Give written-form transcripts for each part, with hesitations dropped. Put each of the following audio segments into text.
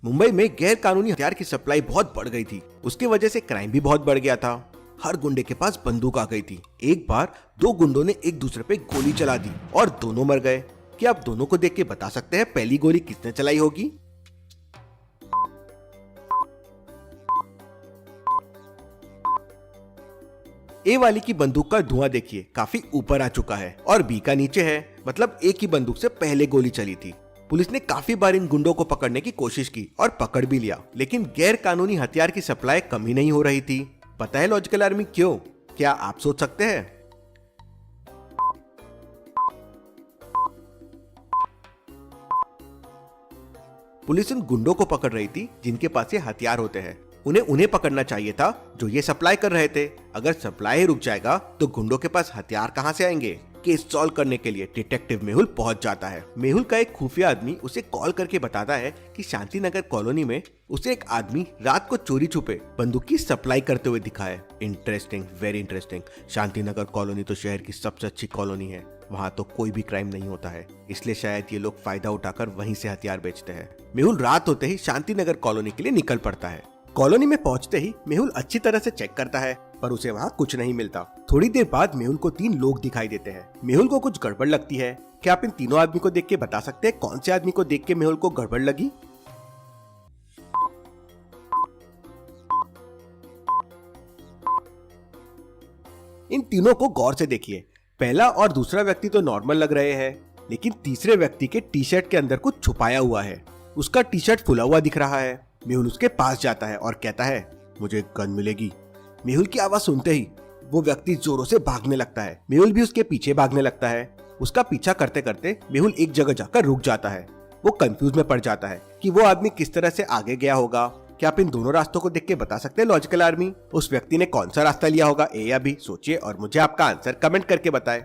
मुंबई में गैर कानूनी हथियार की सप्लाई बहुत बढ़ गई थी। उसकी वजह से क्राइम भी बहुत बढ़ गया था। हर गुंडे के पास बंदूक आ गई थी। एक बार दो गुंडों ने एक दूसरे पे गोली चला दी और दोनों मर गए। क्या आप दोनों को देख के बता सकते हैं पहली गोली किसने चलाई होगी? ए वाली की बंदूक का धुआं देखिए, काफी ऊपर आ चुका है और बी का नीचे है, मतलब ए की बंदूक से पहले गोली चली थी। पुलिस ने काफी बार इन गुंडों को पकड़ने की कोशिश की और पकड़ भी लिया, लेकिन गैर कानूनी हथियार की सप्लाई कम ही नहीं हो रही थी। पता है लॉजिकल आर्मी क्यों? क्या आप सोच सकते हैं? पुलिस उन गुंडों को पकड़ रही थी जिनके पास ये हथियार होते हैं। उन्हें पकड़ना चाहिए था जो ये सप्लाई कर रहे थे। अगर सप्लाई रुक जाएगा तो गुंडों के पास हथियार कहां से आएंगे? केस सॉल्व करने के लिए डिटेक्टिव मेहुल पहुंच जाता है। मेहुल का एक खुफिया आदमी उसे कॉल करके बताता है कि शांति नगर कॉलोनी में उसे एक आदमी रात को चोरी छुपे बंदूक की सप्लाई करते हुए दिखा है। Interesting, very interesting. Shanti Nagar colony तो शहर की सबसे अच्छी कॉलोनी है। वहाँ तो कोई भी क्राइम नहीं होता है, इसलिए शायद ये लोग फायदा उठाकर वहीं से हथियार बेचते हैं। मेहुल रात होते ही शांति नगर कॉलोनी के लिए निकल पड़ता है। कॉलोनी में पहुंचते ही मेहुल अच्छी तरह से चेक करता है, पर उसे वहाँ कुछ नहीं मिलता। थोड़ी देर बाद मेहुल को 3 लोग दिखाई देते हैं। मेहुल को कुछ गड़बड़ लगती है। क्या आप इन तीनों आदमी को देख के बता सकते हैं कौन से आदमी को देख के मेहुल को गड़बड़ लगी? इन तीनों को गौर से देखिए। पहला और दूसरा व्यक्ति तो नॉर्मल लग रहे हैं, लेकिन तीसरे व्यक्ति के टी शर्ट के अंदर कुछ छुपाया हुआ है। उसका टी शर्ट फुला हुआ दिख रहा है। मेहुल उसके पास जाता है और कहता है, मुझे गन मिलेगी। मेहुल की आवाज सुनते ही वो व्यक्ति जोरों से भागने लगता है। मेहुल भी उसके पीछे भागने लगता है। उसका पीछा करते करते मेहुल एक जगह जाकर रुक जाता है। वो कंफ्यूज में पड़ जाता है कि वो आदमी किस तरह से आगे गया होगा। क्या आप इन दोनों रास्तों को देख के बता सकते हैं लॉजिकल आर्मी? उस व्यक्ति ने कौन सा रास्ता लिया होगा, ए या बी? सोचिए और मुझे आपका आंसर कमेंट करके बताएं।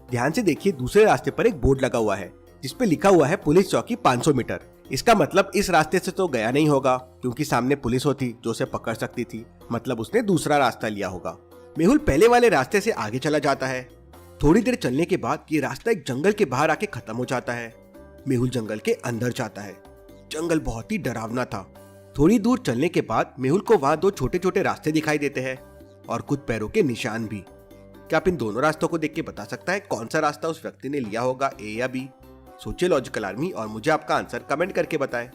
ध्यान से देखिए, दूसरे रास्ते पर एक बोर्ड लगा हुआ है जिसपे लिखा हुआ है पुलिस चौकी 500 मीटर। इसका मतलब इस रास्ते से तो गया नहीं होगा, क्योंकि सामने पुलिस होती जो उसे पकड़ सकती थी। मतलब उसने दूसरा रास्ता लिया होगा। मेहुल पहले वाले रास्ते से आगे चला जाता है। थोड़ी देर चलने के बाद ये रास्ता एक जंगल के बाहर आके खत्म हो जाता है। मेहुल जंगल के अंदर जाता है। जंगल बहुत ही डरावना था। थोड़ी दूर चलने के बाद मेहुल को वहाँ 2 छोटे छोटे रास्ते दिखाई देते हैं और कुछ पैरों के निशान भी। क्या आप इन दोनों रास्तों को देख के बता सकता है कौन सा रास्ता उस व्यक्ति ने लिया होगा, ए या बी? सोचिए लॉजिकल आर्मी और मुझे आपका आंसर कमेंट करके बताएं।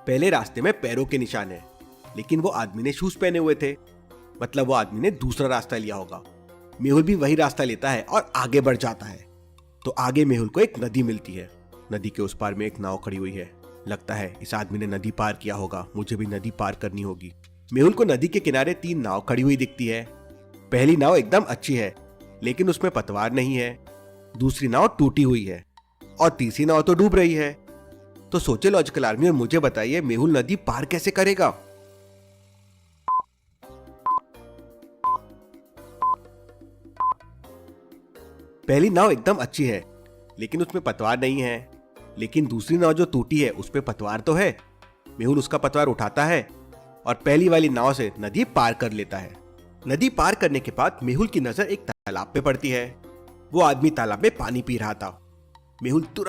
पहले रास्ते में पैरों के निशान है, लेकिन वो आदमी ने शूज पहने हुए थे, मतलब वो आदमी ने दूसरा रास्ता लिया होगा। मेहुल भी वही रास्ता लेता है और आगे बढ़ जाता है। तो आगे मेहुल को एक नदी मिलती है। नदी के उस पार में एक नाव खड़ी हुई है। लगता है इस आदमी ने नदी पार किया होगा, मुझे भी नदी पार करनी होगी। मेहुल को नदी के किनारे 3 नाव खड़ी हुई दिखती है। पहली नाव एकदम अच्छी है, लेकिन उसमें पतवार नहीं है। दूसरी नाव टूटी हुई है और तीसरी नाव तो डूब रही है। तो सोचे लॉजिकल आर्मी और मुझे बताइए मेहुल नदी पार कैसे करेगा? पहली नाव एकदम अच्छी है, लेकिन उसमें पतवार नहीं है। लेकिन दूसरी नाव जो टूटी है उस पे पतवार तो है। मेहुल उसका पतवार उठाता है और पहली वाली नाव से नदी पार कर लेता है। नदी पार करने के बाद मेहुल की नजर एक तालाब पे पड़ती है। वो आदमी तालाब में पानी पी रहा था। मेहुल तुरंत